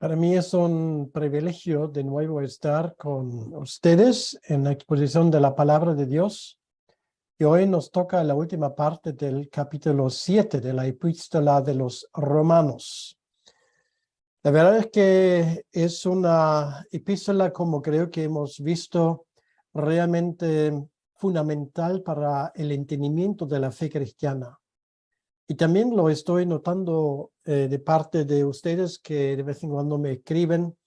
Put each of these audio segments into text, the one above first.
Para mí es un privilegio de nuevo estar con ustedes en la exposición de la palabra de Dios. Y hoy nos toca la última parte del capítulo 7 de la epístola de los Romanos. La verdad es que es una epístola, como creo que hemos visto, realmente fundamental para el entendimiento de la fe cristiana. Y también lo estoy notando de parte de ustedes que de vez en cuando me escriben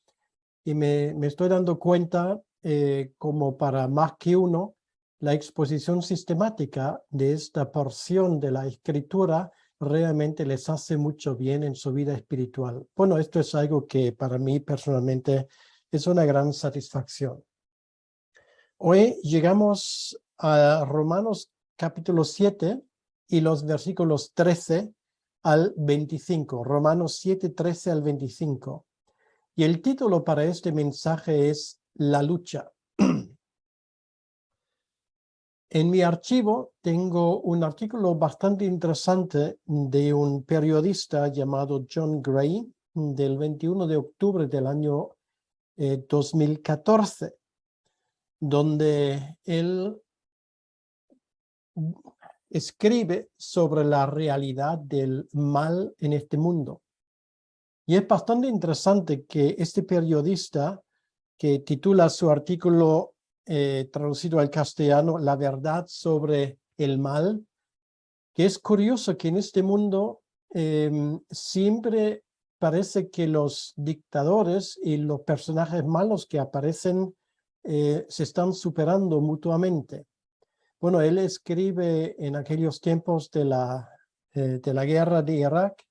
y me estoy dando cuenta, como para más que uno, la exposición sistemática de esta porción de la Escritura realmente les hace mucho bien en su vida espiritual. Bueno, esto es algo que para mí personalmente es una gran satisfacción. Hoy llegamos a Romanos capítulo 7 y los versículos 13 al 25. Romanos 7, 13 al 25. Y el título para este mensaje es La lucha. En mi archivo tengo un artículo bastante interesante de un periodista llamado John Gray del 21 de octubre del año 2014, donde él escribe sobre la realidad del mal en este mundo. Y es bastante interesante que este periodista, que titula su artículo traducido al castellano, La verdad sobre el mal, que es curioso que en este mundo siempre parece que los dictadores y los personajes malos que aparecen se están superando mutuamente. Bueno, él escribe en aquellos tiempos de la guerra de Irak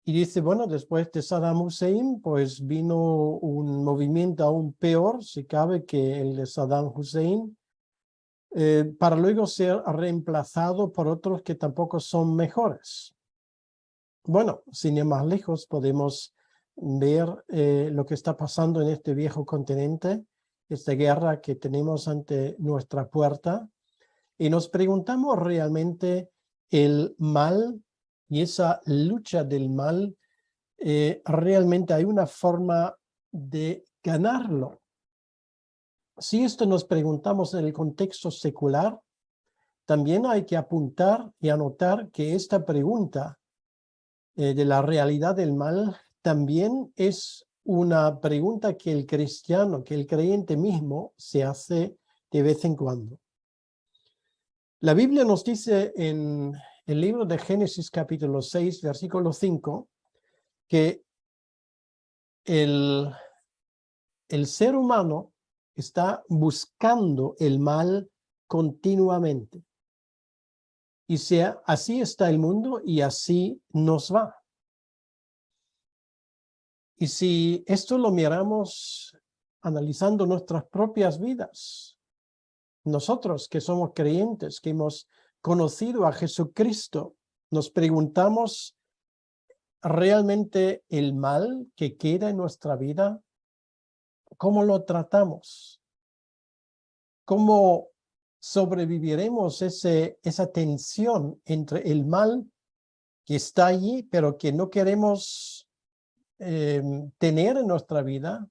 y dice, bueno, después de Saddam Hussein, pues vino un movimiento aún peor, si cabe, que el de Saddam Hussein, para luego ser reemplazado por otros que tampoco son mejores. Bueno, sin ir más lejos, podemos ver lo que está pasando en este viejo continente, esta guerra que tenemos ante nuestra puerta, y nos preguntamos realmente el mal y esa lucha del mal, realmente hay una forma de ganarlo. Si esto nos preguntamos en el contexto secular, también hay que apuntar y anotar que esta pregunta de la realidad del mal también es una pregunta que el cristiano, que el creyente mismo se hace de vez en cuando. La Biblia nos dice en el libro de Génesis capítulo 6, versículo 5, que el ser humano está buscando el mal continuamente. Y así está el mundo y así nos va. Y si esto lo miramos analizando nuestras propias vidas, nosotros que somos creyentes, que hemos conocido a Jesucristo, nos preguntamos, ¿realmente el mal que queda en nuestra vida, cómo lo tratamos? ¿Cómo sobreviviremos esa tensión entre el mal que está allí, pero que no queremos tener en nuestra vida,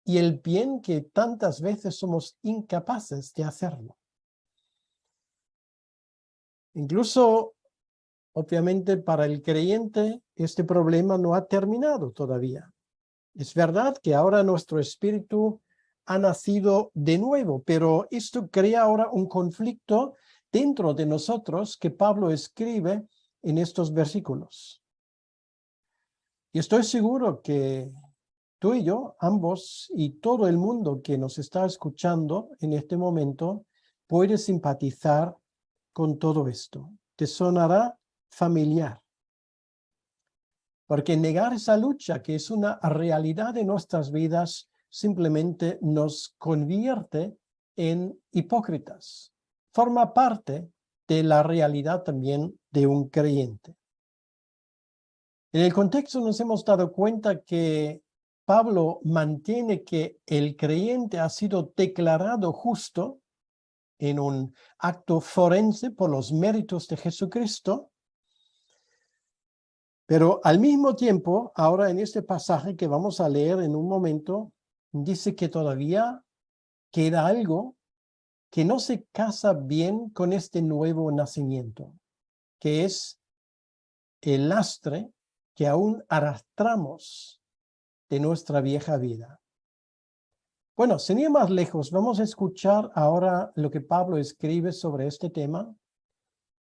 y el bien que tantas veces somos incapaces de hacerlo? Incluso, obviamente, para el creyente, este problema no ha terminado todavía. Es verdad que ahora nuestro espíritu ha nacido de nuevo, pero esto crea ahora un conflicto dentro de nosotros que Pablo escribe en estos versículos. Y estoy seguro que tú y yo, ambos, y todo el mundo que nos está escuchando en este momento, puede simpatizar con todo esto. Te sonará familiar. Porque negar esa lucha, que es una realidad de nuestras vidas, simplemente nos convierte en hipócritas. Forma parte de la realidad también de un creyente. En el contexto nos hemos dado cuenta que Pablo mantiene que el creyente ha sido declarado justo en un acto forense por los méritos de Jesucristo, Pero al mismo tiempo, ahora en este pasaje que vamos a leer en un momento, dice que todavía queda algo que no se casa bien con este nuevo nacimiento, que es el lastre que aún arrastramos de nuestra vieja vida. Bueno, sin ir más lejos, vamos a escuchar ahora lo que Pablo escribe sobre este tema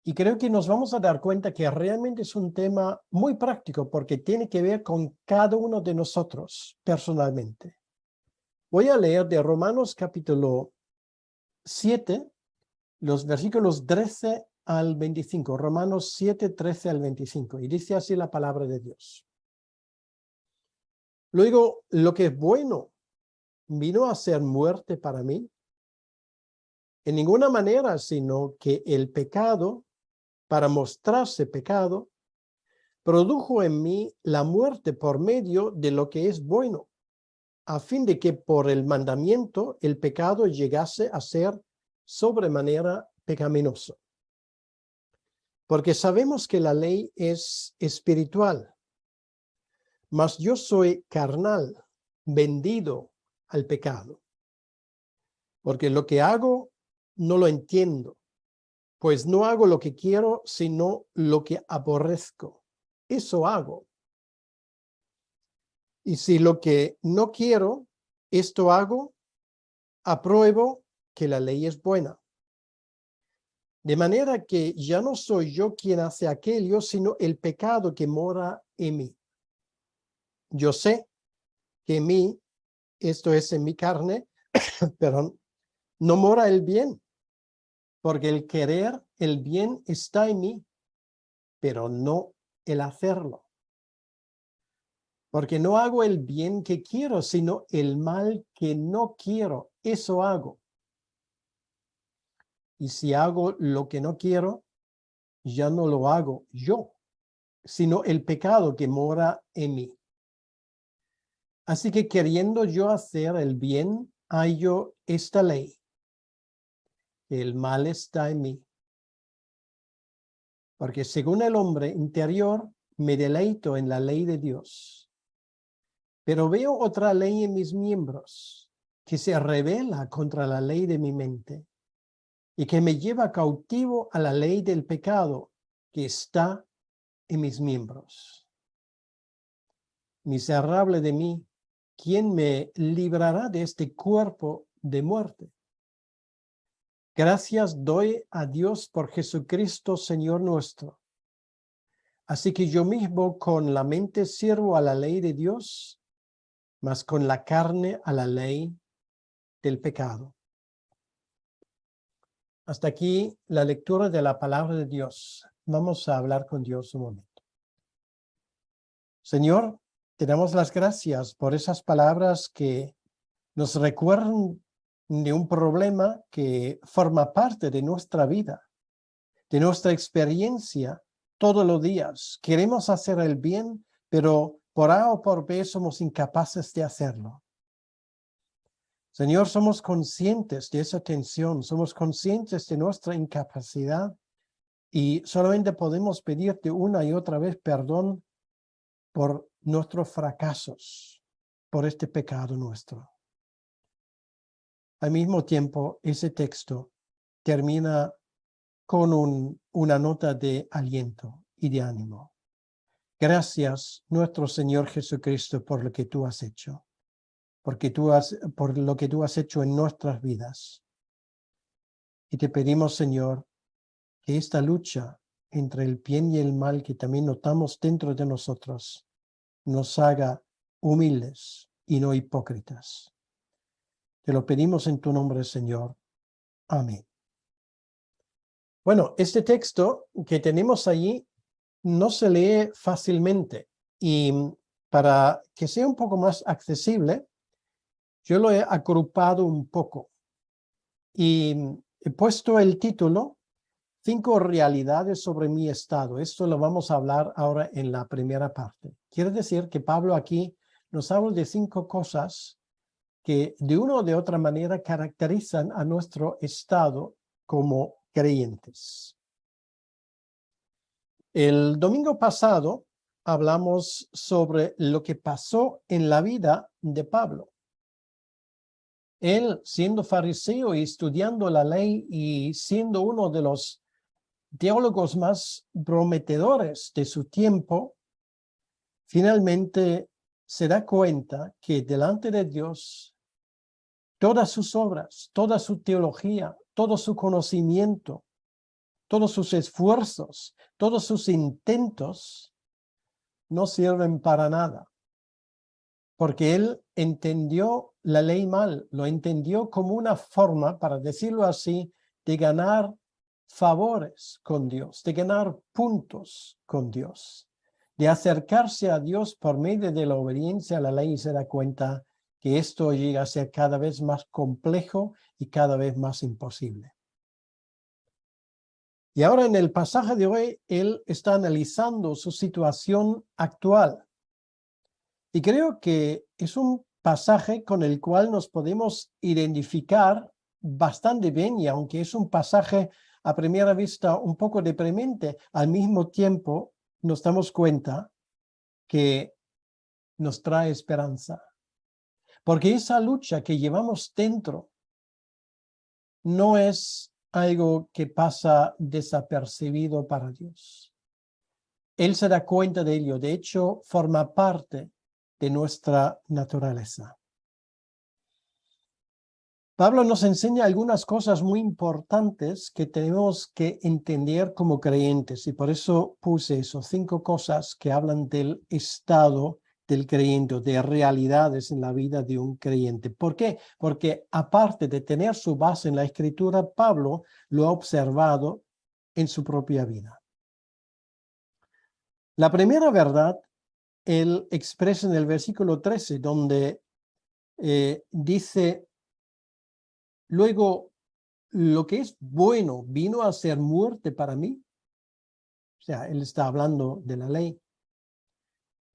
y creo que nos vamos a dar cuenta que realmente es un tema muy práctico porque tiene que ver con cada uno de nosotros personalmente. Voy a leer de Romanos capítulo 7, los versículos 13 al 25, Romanos 7, 13 al 25, y dice así la palabra de Dios. Luego, lo que es bueno vino a ser muerte para mí, en ninguna manera, sino que el pecado, para mostrarse pecado, produjo en mí la muerte por medio de lo que es bueno, a fin de que por el mandamiento el pecado llegase a ser sobremanera pecaminoso. Porque sabemos que la ley es espiritual, mas yo soy carnal, vendido al pecado. Porque lo que hago no lo entiendo, pues no hago lo que quiero, sino lo que aborrezco. Eso hago. Y si lo que no quiero, esto hago, apruebo que la ley es buena. De manera que ya no soy yo quien hace aquello, sino el pecado que mora en mí. Yo sé que en mí, esto es en mi carne, pero no mora el bien, porque el querer el bien está en mí, pero no el hacerlo. Porque no hago el bien que quiero, sino el mal que no quiero, eso hago. Y si hago lo que no quiero, ya no lo hago yo, sino el pecado que mora en mí. Así que queriendo yo hacer el bien, hallo esta ley. El mal está en mí. Porque según el hombre interior, me deleito en la ley de Dios. Pero veo otra ley en mis miembros, que se rebela contra la ley de mi mente y que me lleva cautivo a la ley del pecado que está en mis miembros. Miserable de mí, ¿quién me librará de este cuerpo de muerte? Gracias doy a Dios por Jesucristo, Señor nuestro. Así que yo mismo con la mente sirvo a la ley de Dios, mas con la carne a la ley del pecado. Hasta aquí la lectura de la palabra de Dios. Vamos a hablar con Dios un momento. Señor, te damos las gracias por esas palabras que nos recuerdan de un problema que forma parte de nuestra vida, de nuestra experiencia todos los días. Queremos hacer el bien, pero por A o por B somos incapaces de hacerlo. Señor, somos conscientes de esa tensión, somos conscientes de nuestra incapacidad y solamente podemos pedirte una y otra vez perdón por nuestros fracasos, por este pecado nuestro. Al mismo tiempo, ese texto termina con una nota de aliento y de ánimo. Gracias, nuestro Señor Jesucristo, por lo que tú has hecho, por lo que tú has hecho en nuestras vidas. Y te pedimos, Señor, que esta lucha entre el bien y el mal que también notamos dentro de nosotros nos haga humildes y no hipócritas. Te lo pedimos en tu nombre, Señor. Amén. Bueno, este texto que tenemos allí no se lee fácilmente y para que sea un poco más accesible, yo lo he agrupado un poco y he puesto el título 5 realidades sobre mi estado. Esto lo vamos a hablar ahora en la primera parte. Quiere decir que Pablo aquí nos habla de 5 cosas que de una o de otra manera caracterizan a nuestro estado como creyentes. El domingo pasado hablamos sobre lo que pasó en la vida de Pablo. Él, siendo fariseo y estudiando la ley y siendo uno de los teólogos más prometedores de su tiempo, finalmente se da cuenta que delante de Dios, todas sus obras, toda su teología, todo su conocimiento, todos sus esfuerzos, todos sus intentos no sirven para nada. Porque él entendió la ley mal, lo entendió como una forma, para decirlo así, de ganar favores con Dios, de ganar puntos con Dios, de acercarse a Dios por medio de la obediencia a la ley, y se da cuenta que esto llega a ser cada vez más complejo y cada vez más imposible. Y ahora en el pasaje de hoy, él está analizando su situación actual. Y creo que es un pasaje con el cual nos podemos identificar bastante bien, y aunque es un pasaje a primera vista un poco deprimente, al mismo tiempo nos damos cuenta que nos trae esperanza. Porque esa lucha que llevamos dentro no es algo que pasa desapercibido para Dios. Él se da cuenta de ello, de hecho, forma parte de nuestra naturaleza. Pablo nos enseña algunas cosas muy importantes que tenemos que entender como creyentes, y por eso puse esos 5 cosas que hablan del estado del creyente, de realidades en la vida de un creyente. ¿Por qué? Porque aparte de tener su base en la Escritura, Pablo lo ha observado en su propia vida. La primera verdad, él expresa en el versículo 13, donde dice: luego, lo que es bueno vino a ser muerte para mí. O sea, él está hablando de la ley.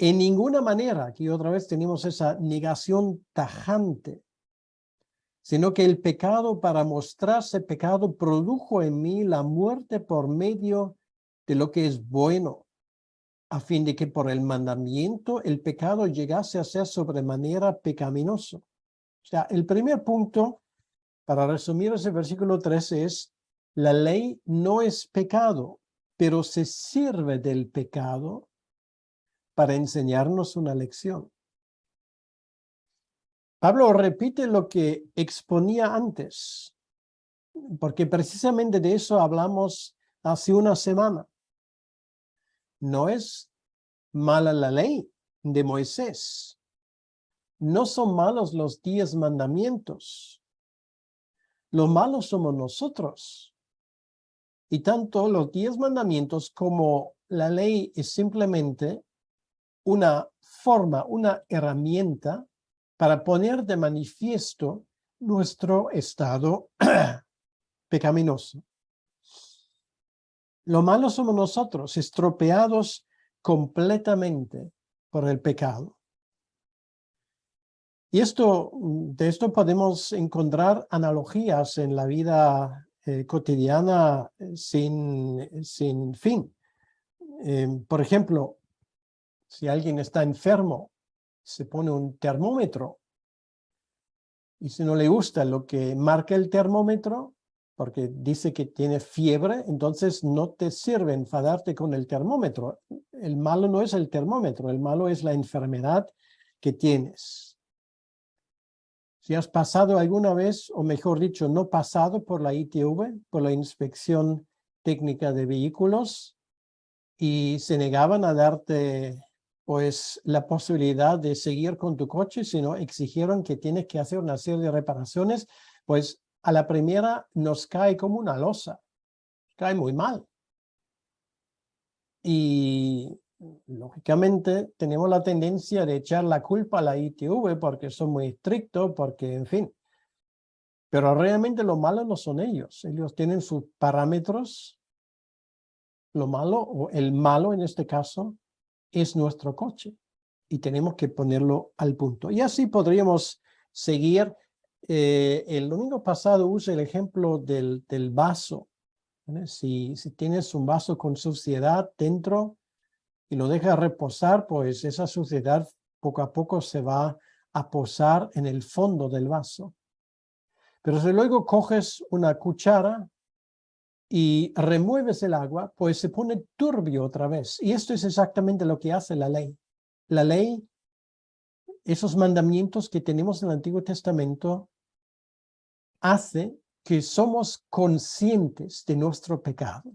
En ninguna manera, aquí otra vez tenemos esa negación tajante, sino que el pecado, para mostrarse pecado, produjo en mí la muerte por medio de lo que es bueno, a fin de que por el mandamiento el pecado llegase a ser sobremanera pecaminoso. O sea, el primer punto, para resumir ese versículo 13, es: la ley no es pecado, pero se sirve del pecado para enseñarnos una lección. Pablo repite lo que exponía antes, porque precisamente de eso hablamos hace una semana. No es mala la ley de Moisés. No son malos los 10 mandamientos. Los malos somos nosotros. Y tanto los 10 mandamientos como la ley es simplemente una forma, una herramienta para poner de manifiesto nuestro estado pecaminoso. Lo malo somos nosotros, estropeados completamente por el pecado. Y de esto podemos encontrar analogías en la vida cotidiana sin fin. Por ejemplo, si alguien está enfermo, se pone un termómetro, y si no le gusta lo que marca el termómetro, porque dice que tiene fiebre, entonces no te sirve enfadarte con el termómetro. El malo no es el termómetro, el malo es la enfermedad que tienes. Si has pasado alguna vez, o mejor dicho, no pasado por la ITV, por la Inspección Técnica de Vehículos, y se negaban a darte pues la posibilidad de seguir con tu coche, sino exigieron que tienes que hacer una serie de reparaciones, pues a la primera nos cae como una losa, cae muy mal. Y lógicamente tenemos la tendencia de echar la culpa a la ITV porque son muy estrictos, porque en fin. Pero realmente lo malo no son ellos. Ellos tienen sus parámetros. Lo malo, o el malo en este caso, es nuestro coche. Y tenemos que ponerlo al punto. Y así podríamos seguir. El domingo pasado usé el ejemplo del vaso. Si tienes un vaso con suciedad dentro, y lo deja reposar, pues esa suciedad poco a poco se va a posar en el fondo del vaso. Pero si luego coges una cuchara y remueves el agua, pues se pone turbio otra vez. Y esto es exactamente lo que hace la ley. La ley, esos mandamientos que tenemos en el Antiguo Testamento, hace que somos conscientes de nuestro pecado.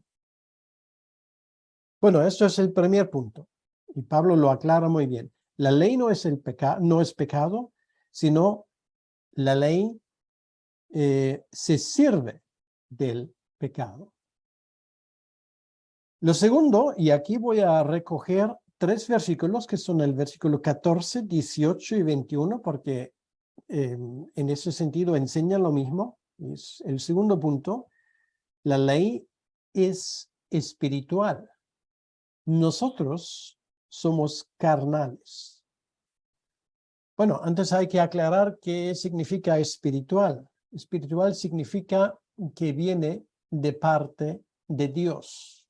Bueno, esto es el primer punto. Y Pablo lo aclara muy bien. La ley no es pecado, sino la ley se sirve del pecado. Lo segundo, y aquí voy a recoger 3 versículos que son el versículo 14, 18 y 21, porque en ese sentido enseñan lo mismo. Es el segundo punto. La ley es espiritual. Nosotros somos carnales. Bueno, antes hay que aclarar qué significa espiritual. Espiritual significa que viene de parte de Dios.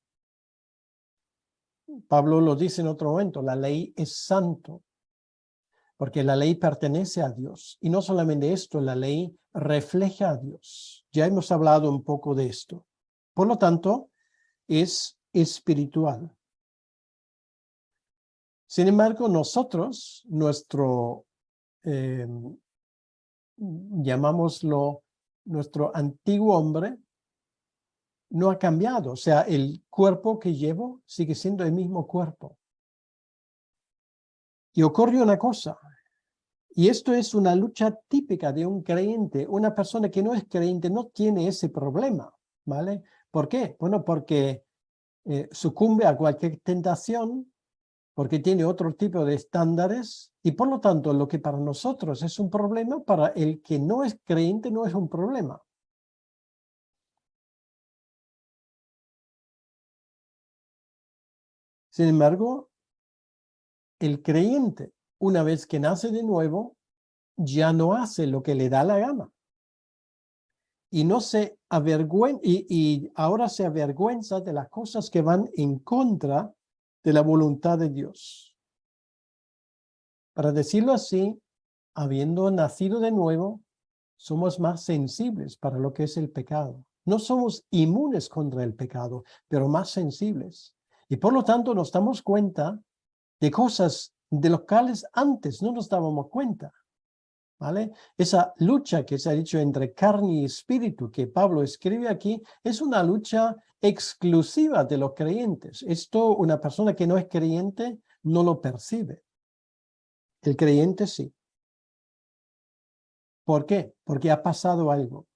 Pablo lo dice en otro momento, la ley es santo, porque la ley pertenece a Dios. Y no solamente esto, la ley refleja a Dios. Ya hemos hablado un poco de esto. Por lo tanto, es espiritual. Sin embargo, nosotros, llamámoslo, nuestro antiguo hombre, no ha cambiado. O sea, el cuerpo que llevo sigue siendo el mismo cuerpo. Y ocurre una cosa, y esto es una lucha típica de un creyente. Una persona que no es creyente no tiene ese problema, ¿vale? ¿Por qué? Bueno, porque sucumbe a cualquier tentación, porque tiene otro tipo de estándares, y por lo tanto lo que para nosotros es un problema, para el que no es creyente no es un problema. Sin embargo, el creyente, una vez que nace de nuevo, ya no hace lo que le da la gana. Y no se avergüenza, y ahora se avergüenza de las cosas que van en contra de la voluntad de Dios. Para decirlo así, habiendo nacido de nuevo, somos más sensibles para lo que es el pecado. No somos inmunes contra el pecado, pero más sensibles. Y por lo tanto nos damos cuenta de cosas de las cuales antes no nos dábamos cuenta. ¿Vale? Esa lucha que se ha dicho entre carne y espíritu que Pablo escribe aquí es una lucha exclusiva de los creyentes. Esto una persona que no es creyente no lo percibe. El creyente sí. ¿Por qué? Porque ha pasado algo.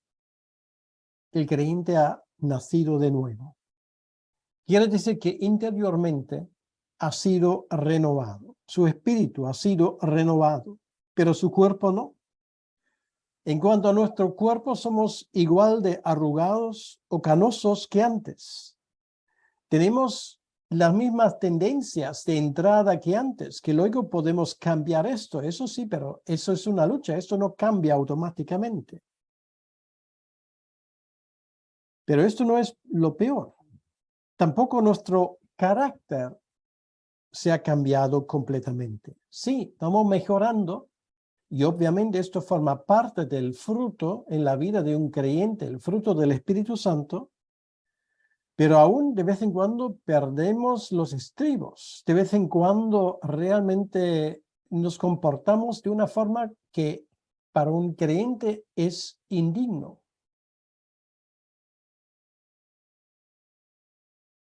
El creyente ha nacido de nuevo. Quiere decir que interiormente ha sido renovado. Su espíritu ha sido renovado, pero su cuerpo no. En cuanto a nuestro cuerpo, somos igual de arrugados o canosos que antes. Tenemos las mismas tendencias de entrada que antes, que luego podemos cambiar esto. Eso sí, pero eso es una lucha. Esto no cambia automáticamente. Pero esto no es lo peor. Tampoco nuestro carácter se ha cambiado completamente. Sí, estamos mejorando. Y obviamente esto forma parte del fruto en la vida de un creyente, el fruto del Espíritu Santo, pero aún de vez en cuando perdemos los estribos. De vez en cuando realmente nos comportamos de una forma que para un creyente es indigno.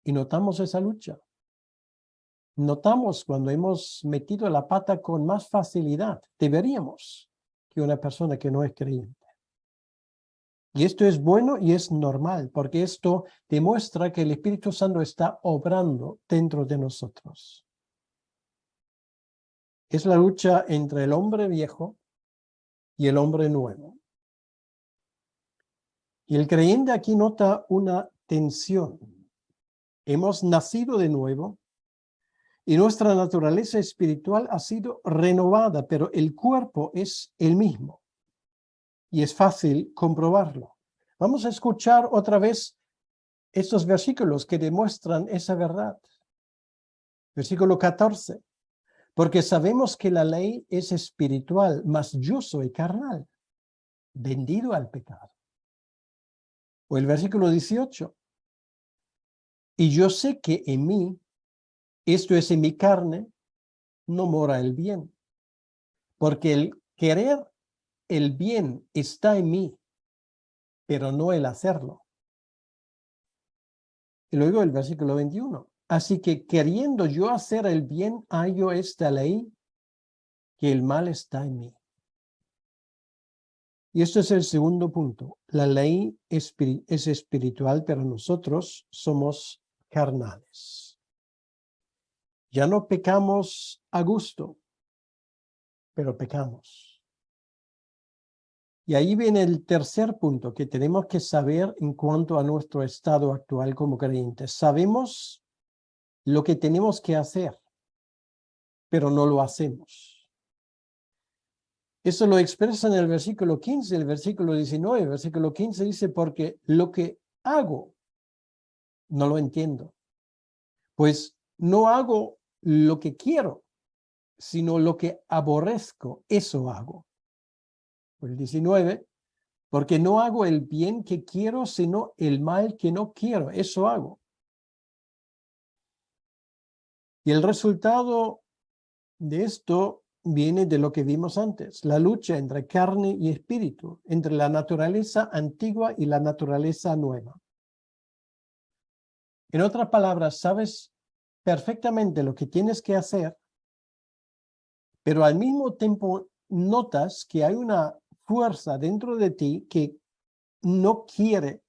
Y notamos esa lucha. Notamos cuando hemos metido la pata con más facilidad, deberíamos, que una persona que no es creyente. Y esto es bueno y es normal, porque esto demuestra que el Espíritu Santo está obrando dentro de nosotros. Es la lucha entre el hombre viejo y el hombre nuevo. Y el creyente aquí nota una tensión. Hemos nacido de nuevo y nuestra naturaleza espiritual ha sido renovada, pero el cuerpo es el mismo. Y es fácil comprobarlo. Vamos a escuchar otra vez estos versículos que demuestran esa verdad. Versículo 14. Porque sabemos que la ley es espiritual, mas yo soy carnal, vendido al pecado. O el versículo 18. Y yo sé que en mí, esto es en mi carne, no mora el bien. Porque el querer el bien está en mí, pero no el hacerlo. Y luego el versículo 21. Así que queriendo yo hacer el bien, hallo esta ley, que el mal está en mí. Y esto es el segundo punto. La ley es espiritual, pero nosotros somos carnales. Ya no pecamos a gusto, pero pecamos. Y ahí viene el tercer punto que tenemos que saber en cuanto a nuestro estado actual como creyentes. Sabemos lo que tenemos que hacer, pero no lo hacemos. Eso lo expresa en el versículo 15, el versículo 19. El versículo 15 dice, porque lo que hago, no lo entiendo. Pues no hago lo que quiero, sino lo que aborrezco, eso hago. El 19, porque no hago el bien que quiero, sino el mal que no quiero, eso hago. Y el resultado de esto viene de lo que vimos antes, la lucha entre carne y espíritu, entre la naturaleza antigua y la naturaleza nueva. En otras palabras, sabes perfectamente lo que tienes que hacer, pero al mismo tiempo notas que hay una fuerza dentro de ti que no quiere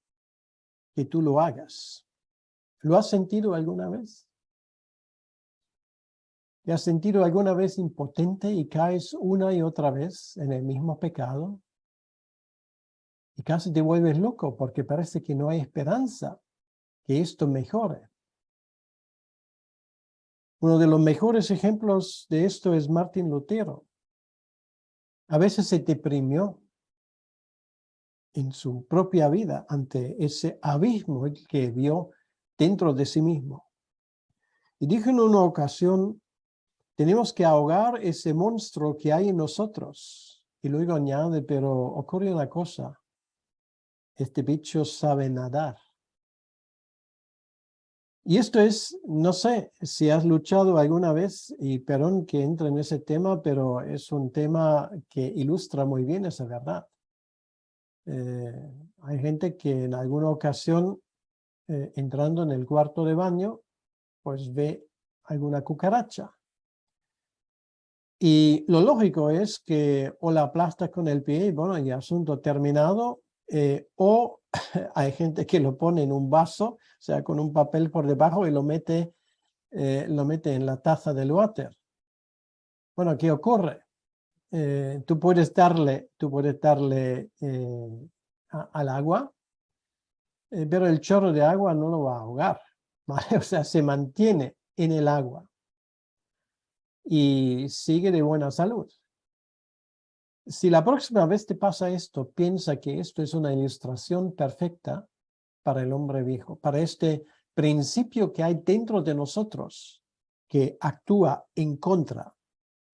que tú lo hagas. ¿Lo has sentido alguna vez? ¿Te has sentido alguna vez impotente y caes una y otra vez en el mismo pecado? Y casi te vuelves loco porque parece que no hay esperanza que esto mejore. Uno de los mejores ejemplos de esto es Martín Lutero. A veces se deprimió en su propia vida ante ese abismo que vio dentro de sí mismo. Y dijo en una ocasión, tenemos que ahogar ese monstruo que hay en nosotros. Y luego añade, pero ocurre una cosa, este bicho sabe nadar. Y esto es, no sé si has luchado alguna vez, y perdón que entre en ese tema, pero es un tema que ilustra muy bien esa verdad. Hay gente que en alguna ocasión, entrando en el cuarto de baño, pues ve alguna cucaracha. Y lo lógico es que o la aplastas con el pie y bueno, y asunto terminado, o hay gente que lo pone en un vaso, o sea, con un papel por debajo y lo mete en la taza del váter. Bueno, ¿qué ocurre? Tú puedes darle al agua, pero el chorro de agua no lo va a ahogar, ¿vale? O sea, se mantiene en el agua y sigue de buena salud. Si la próxima vez te pasa esto, piensa que esto es una ilustración perfecta para el hombre viejo, para este principio que hay dentro de nosotros que actúa en contra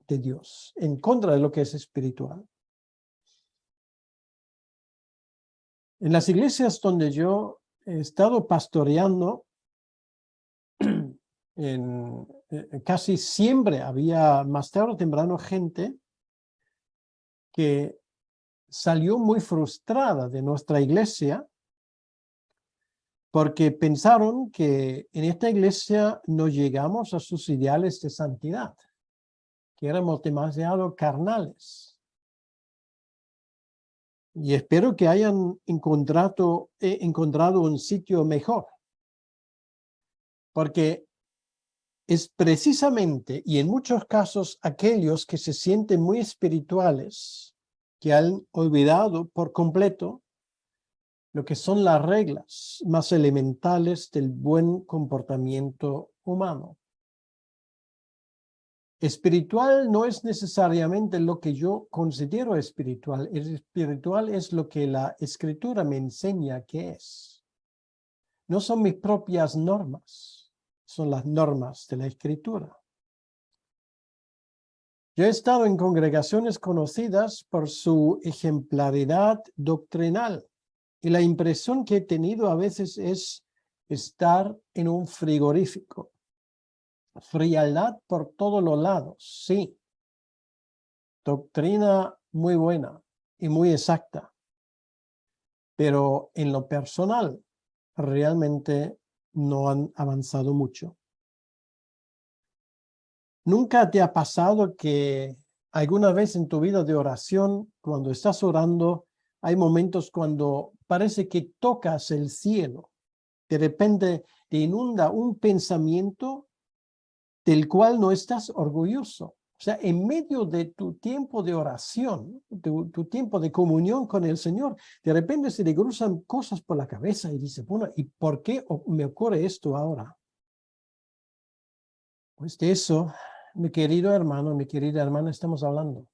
de Dios, en contra de lo que es espiritual. En las iglesias donde yo he estado pastoreando, casi siempre había más tarde o temprano gente que salió muy frustrada de nuestra iglesia porque pensaron que en esta iglesia no llegamos a sus ideales de santidad, que éramos demasiado carnales. Y espero que hayan encontrado un sitio mejor, porque es precisamente, y en muchos casos, aquellos que se sienten muy espirituales, que han olvidado por completo lo que son las reglas más elementales del buen comportamiento humano. Espiritual no es necesariamente lo que yo considero espiritual. Espiritual es lo que la Escritura me enseña que es. No son mis propias normas. son las normas de la Escritura. Yo he estado en congregaciones conocidas por su ejemplaridad doctrinal y la impresión que he tenido a veces es estar en un frigorífico. Frialdad por todos los lados, sí. Doctrina muy buena y muy exacta. Pero en lo personal, realmente no han avanzado mucho. ¿Nunca te ha pasado que alguna vez en tu vida de oración, cuando estás orando, hay momentos cuando parece que tocas el cielo? De repente te inunda un pensamiento del cual no estás orgulloso. O sea, en medio de tu tiempo de oración, tu tiempo de comunión con el Señor, de repente se le cruzan cosas por la cabeza y dice, bueno, ¿y por qué me ocurre esto ahora? Pues de eso, mi querido hermano, mi querida hermana, estamos hablando.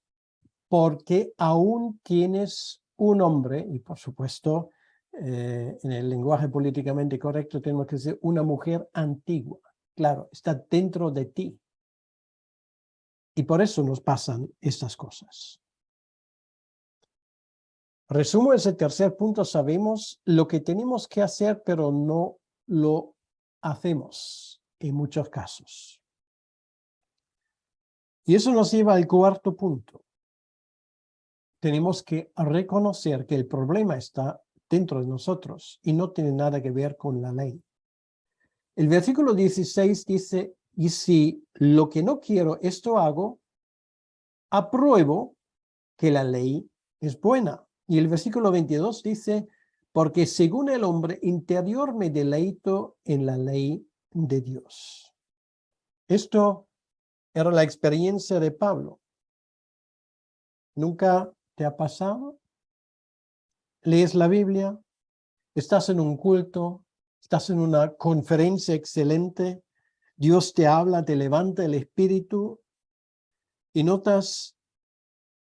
Porque aún tienes un hombre, y por supuesto, en el lenguaje políticamente correcto tenemos que decir una mujer antigua. Claro, está dentro de ti. Y por eso nos pasan estas cosas. Resumo ese tercer punto, sabemos lo que tenemos que hacer, pero no lo hacemos en muchos casos. Y eso nos lleva al cuarto punto. Tenemos que reconocer que el problema está dentro de nosotros y no tiene nada que ver con la ley. El versículo 16 dice, y si lo que no quiero, esto hago, apruebo que la ley es buena. Y el versículo 22 dice, porque según el hombre interior me deleito en la ley de Dios. Esto era la experiencia de Pablo. ¿Nunca te ha pasado? ¿Lees la Biblia? ¿Estás en un culto? ¿Estás en una conferencia excelente? Dios te habla, te levanta el espíritu y notas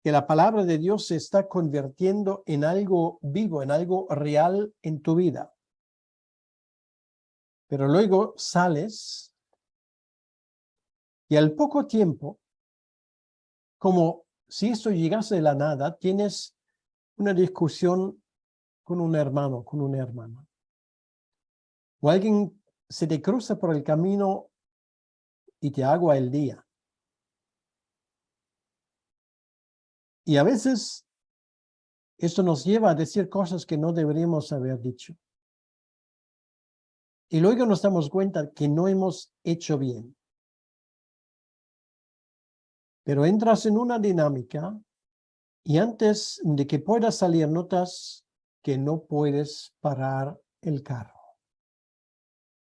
que la palabra de Dios se está convirtiendo en algo vivo, en algo real en tu vida. Pero luego sales y al poco tiempo, como si esto llegase de la nada, tienes una discusión con un hermano, con una hermana. O alguien se te cruza por el camino y te agua el día. Y a veces esto nos lleva a decir cosas que no deberíamos haber dicho. Y luego nos damos cuenta que no hemos hecho bien. Pero entras en una dinámica y antes de que puedas salir notas que no puedes parar el carro.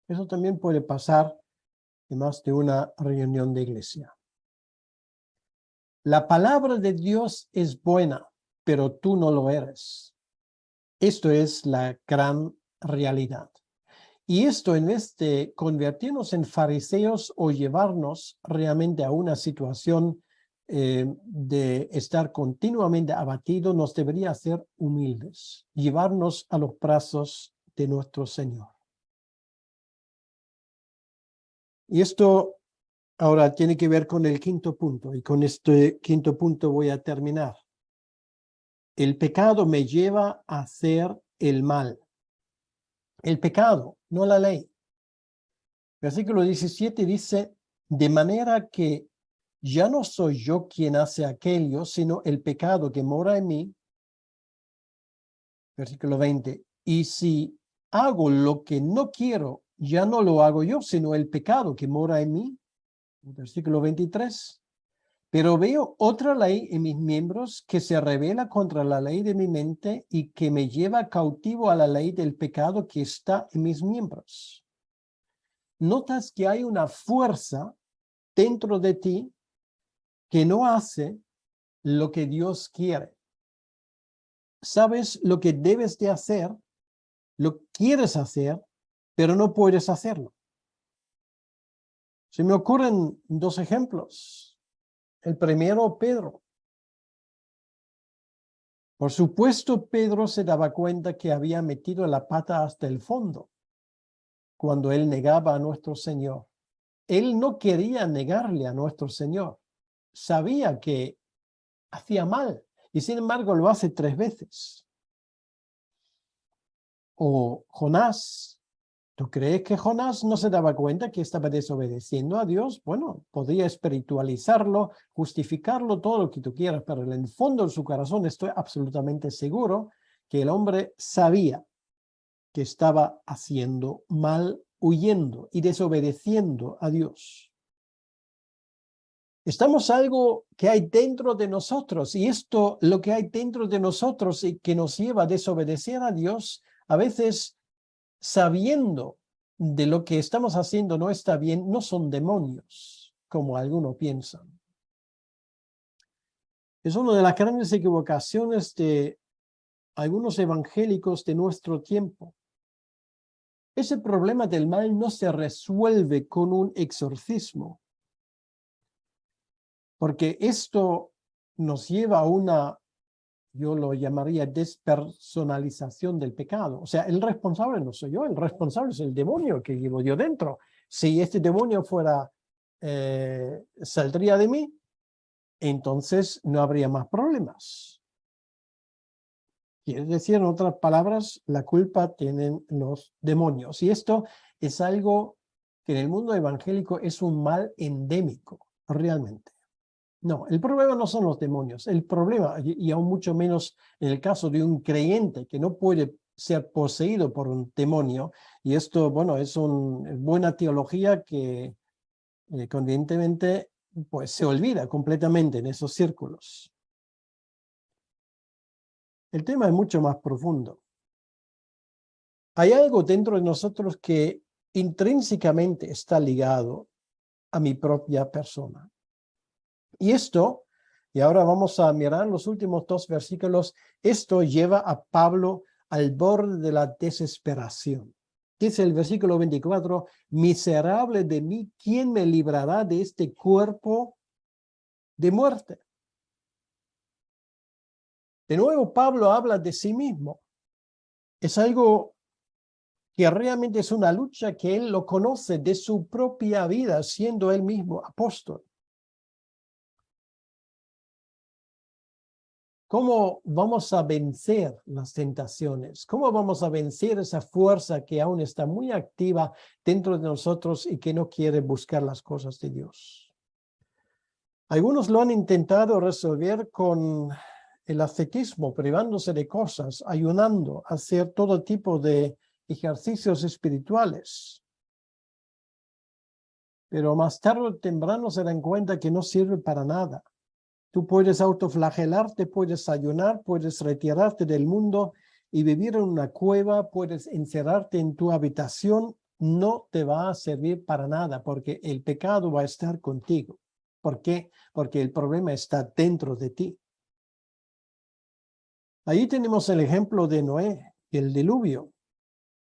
Eso también puede pasar en más de una reunión de iglesia. La palabra de Dios es buena, pero tú no lo eres. Esto es la gran realidad. Y esto, en vez de convertirnos en fariseos o llevarnos realmente a una situación de estar continuamente abatido, nos debería hacer humildes, llevarnos a los brazos de nuestro Señor. Y esto ahora tiene que ver con el quinto punto, y con este quinto punto voy a terminar. El pecado me lleva a hacer el mal. El pecado, no la ley. Versículo 17 dice, de manera que ya no soy yo quien hace aquello, sino el pecado que mora en mí. Versículo 20, y si hago lo que no quiero, ya no lo hago yo, sino el pecado que mora en mí. Versículo 23, pero veo otra ley en mis miembros que se revela contra la ley de mi mente y que me lleva cautivo a la ley del pecado que está en mis miembros. Notas que hay una fuerza dentro de ti que no hace lo que Dios quiere. Sabes lo que debes de hacer, lo quieres hacer, pero no puedes hacerlo. Se me ocurren dos ejemplos. El primero, Pedro. Por supuesto, Pedro se daba cuenta que había metido la pata hasta el fondo. cuando él negaba a nuestro Señor. Él no quería negarle a nuestro Señor. Sabía que hacía mal y sin embargo lo hace 3 veces. O Jonás, ¿tú crees que Jonás no se daba cuenta que estaba desobedeciendo a Dios? Bueno, podría espiritualizarlo, justificarlo, todo lo que tú quieras, pero en el fondo de su corazón estoy absolutamente seguro que el hombre sabía que estaba haciendo mal, huyendo y desobedeciendo a Dios. Estamos algo que hay dentro de nosotros y esto, lo que hay dentro de nosotros y que nos lleva a desobedecer a Dios, a veces sabiendo de lo que estamos haciendo no está bien, no son demonios, como algunos piensan. Es una de las grandes equivocaciones de algunos evangélicos de nuestro tiempo. Ese problema del mal no se resuelve con un exorcismo, porque esto nos lleva a una, yo lo llamaría despersonalización del pecado. O sea, el responsable no soy yo, el responsable es el demonio que llevo yo dentro. Si este demonio fuera, saldría de mí, entonces no habría más problemas. Quiere decir, en otras palabras, la culpa tienen los demonios. Y esto es algo que en el mundo evangélico es un mal endémico, realmente. No, el problema no son los demonios. El problema, y aún mucho menos en el caso de un creyente que no puede ser poseído por un demonio, y esto, bueno, es una buena teología que convenientemente pues, se olvida completamente en esos círculos. El tema es mucho más profundo. Hay algo dentro de nosotros que intrínsecamente está ligado a mi propia persona. Y esto, y ahora vamos a mirar los últimos 2 versículos, esto lleva a Pablo al borde de la desesperación. Dice el versículo 24, miserable de mí, ¿quién me librará de este cuerpo de muerte? De nuevo, Pablo habla de sí mismo. Es algo que realmente es una lucha que él lo conoce de su propia vida, siendo él mismo apóstol. ¿Cómo vamos a vencer las tentaciones? ¿Cómo vamos a vencer esa fuerza que aún está muy activa dentro de nosotros y que no quiere buscar las cosas de Dios? Algunos lo han intentado resolver con el ascetismo, privándose de cosas, ayunando, hacer todo tipo de ejercicios espirituales. Pero más tarde o temprano se dan cuenta que no sirve para nada. Tú puedes autoflagelarte, puedes ayunar, puedes retirarte del mundo y vivir en una cueva, puedes encerrarte en tu habitación, no te va a servir para nada porque el pecado va a estar contigo. ¿Por qué? Porque el problema está dentro de ti. Ahí tenemos el ejemplo de Noé y el diluvio.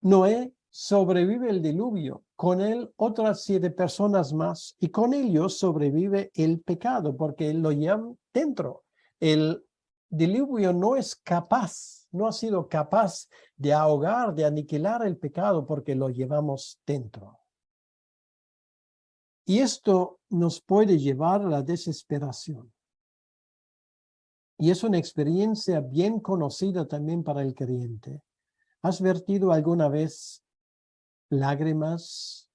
Noé sobrevive el diluvio, con él otras 7 personas más y con ellos sobrevive el pecado porque lo llevan dentro. El diluvio no es capaz, no ha sido capaz de ahogar, de aniquilar el pecado porque lo llevamos dentro. Y esto nos puede llevar a la desesperación. Y es una experiencia bien conocida también para el creyente. ¿Has vertido alguna vez lágrimas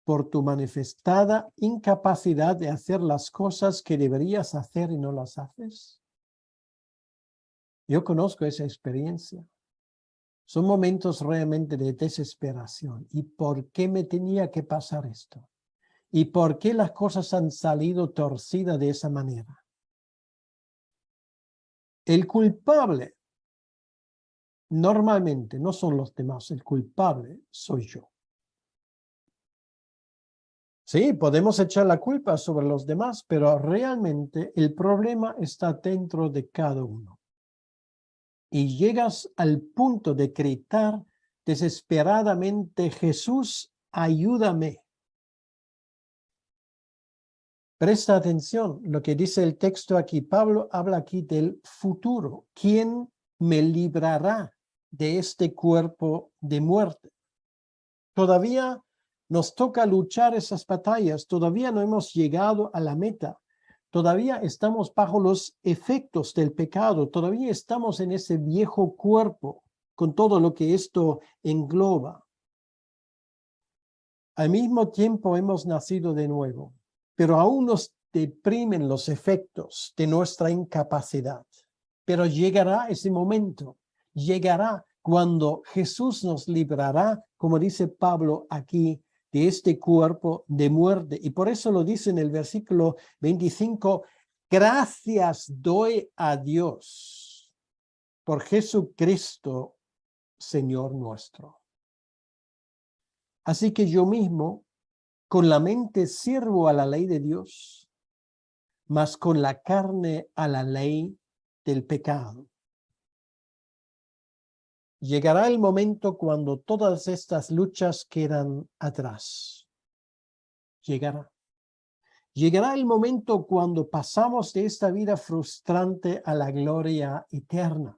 por tu manifestada incapacidad de hacer las cosas que deberías hacer y no las haces? Yo conozco esa experiencia. Son momentos realmente de desesperación. ¿Y por qué me tenía que pasar esto? ¿Y por qué las cosas han salido torcidas de esa manera? El culpable normalmente no son los demás, el culpable soy yo. Sí, podemos echar la culpa sobre los demás, pero realmente el problema está dentro de cada uno. Y llegas al punto de gritar desesperadamente, Jesús, ayúdame. Presta atención, lo que dice el texto aquí. Pablo habla aquí del futuro. ¿Quién me librará de este cuerpo de muerte? Todavía nos toca luchar esas batallas, todavía no hemos llegado a la meta, todavía estamos bajo los efectos del pecado, todavía estamos en ese viejo cuerpo con todo lo que esto engloba. Al mismo tiempo hemos nacido de nuevo, pero aún nos deprimen los efectos de nuestra incapacidad. Pero llegará ese momento, llegará cuando Jesús nos librará, como dice Pablo aquí, de este cuerpo de muerte. Y por eso lo dice en el versículo 25, gracias doy a Dios por Jesucristo, Señor nuestro. Así que yo mismo, con la mente sirvo a la ley de Dios, mas con la carne a la ley del pecado. Llegará el momento cuando todas estas luchas quedan atrás. Llegará. Llegará el momento cuando pasamos de esta vida frustrante a la gloria eterna.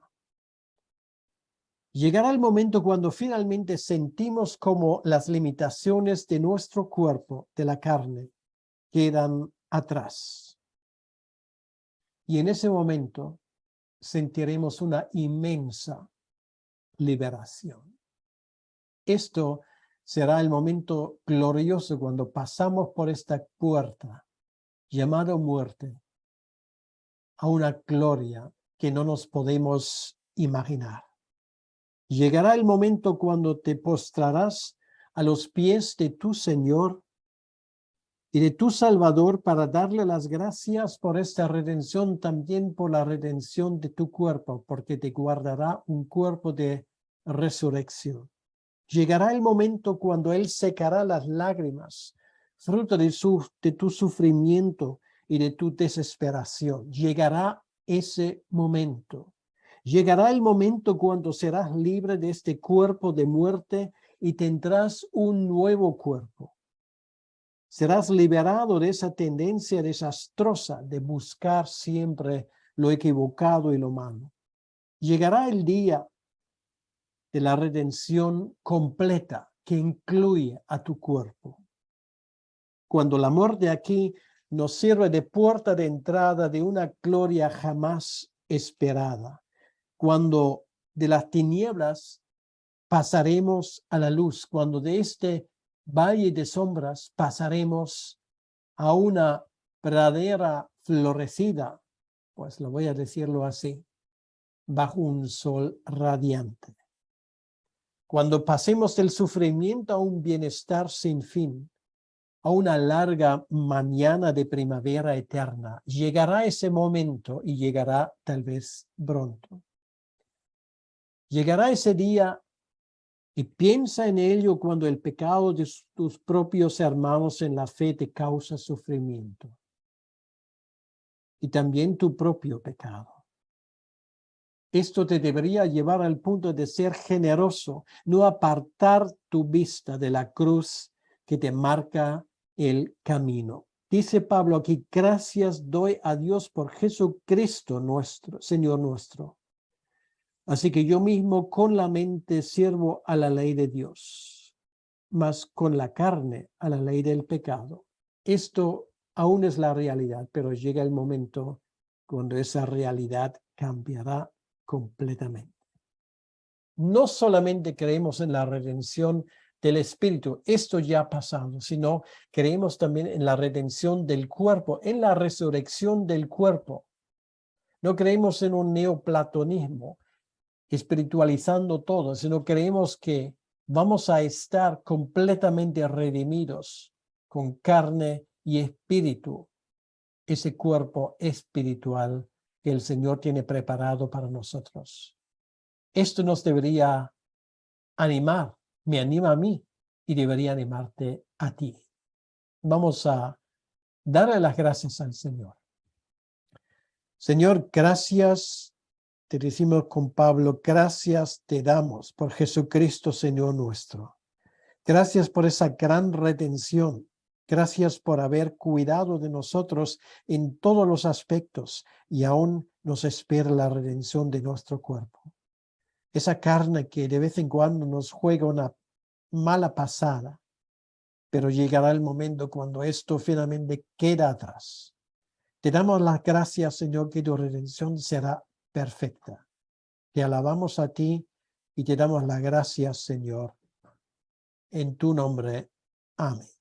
Llegará el momento cuando finalmente sentimos como las limitaciones de nuestro cuerpo, de la carne, quedan atrás. Y en ese momento sentiremos una inmensa liberación. Esto será el momento glorioso cuando pasamos por esta puerta llamada muerte a una gloria que no nos podemos imaginar. Llegará el momento cuando te postrarás a los pies de tu Señor y de tu Salvador para darle las gracias por esta redención, también por la redención de tu cuerpo, porque te guardará un cuerpo de resurrección. Llegará el momento cuando Él secará las lágrimas, fruto de tu sufrimiento y de tu desesperación. Llegará ese momento. Llegará el momento cuando serás libre de este cuerpo de muerte y tendrás un nuevo cuerpo. Serás liberado de esa tendencia desastrosa de buscar siempre lo equivocado y lo malo. Llegará el día de la redención completa que incluye a tu cuerpo. Cuando la muerte aquí nos sirve de puerta de entrada de una gloria jamás esperada. Cuando de las tinieblas pasaremos a la luz, cuando de este valle de sombras pasaremos a una pradera florecida, pues lo voy a decirlo así, bajo un sol radiante. Cuando pasemos del sufrimiento a un bienestar sin fin, a una larga mañana de primavera eterna, llegará ese momento y llegará tal vez pronto. Llegará ese día y piensa en ello cuando el pecado de tus propios hermanos en la fe te causa sufrimiento. Y también tu propio pecado. Esto te debería llevar al punto de ser generoso, no apartar tu vista de la cruz que te marca el camino. Dice Pablo aquí, gracias doy a Dios por Jesucristo nuestro, Señor nuestro. Así que yo mismo con la mente sirvo a la ley de Dios, mas con la carne a la ley del pecado. Esto aún es la realidad, pero llega el momento cuando esa realidad cambiará completamente. No solamente creemos en la redención del espíritu, esto ya ha pasado, sino creemos también en la redención del cuerpo, en la resurrección del cuerpo. No creemos en un neoplatonismo espiritualizando todo, sino creemos que vamos a estar completamente redimidos con carne y espíritu, ese cuerpo espiritual que el Señor tiene preparado para nosotros. Esto nos debería animar, me anima a mí y debería animarte a ti. Vamos a darle las gracias al Señor. Señor, gracias, te decimos con Pablo, gracias te damos por Jesucristo, Señor nuestro. Gracias por esa gran redención. Gracias por haber cuidado de nosotros en todos los aspectos y aún nos espera la redención de nuestro cuerpo. Esa carne que de vez en cuando nos juega una mala pasada, pero llegará el momento cuando esto finalmente queda atrás. Te damos las gracias, Señor, que tu redención será perfecta. Te alabamos a ti y te damos las gracias, Señor. En tu nombre. Amén.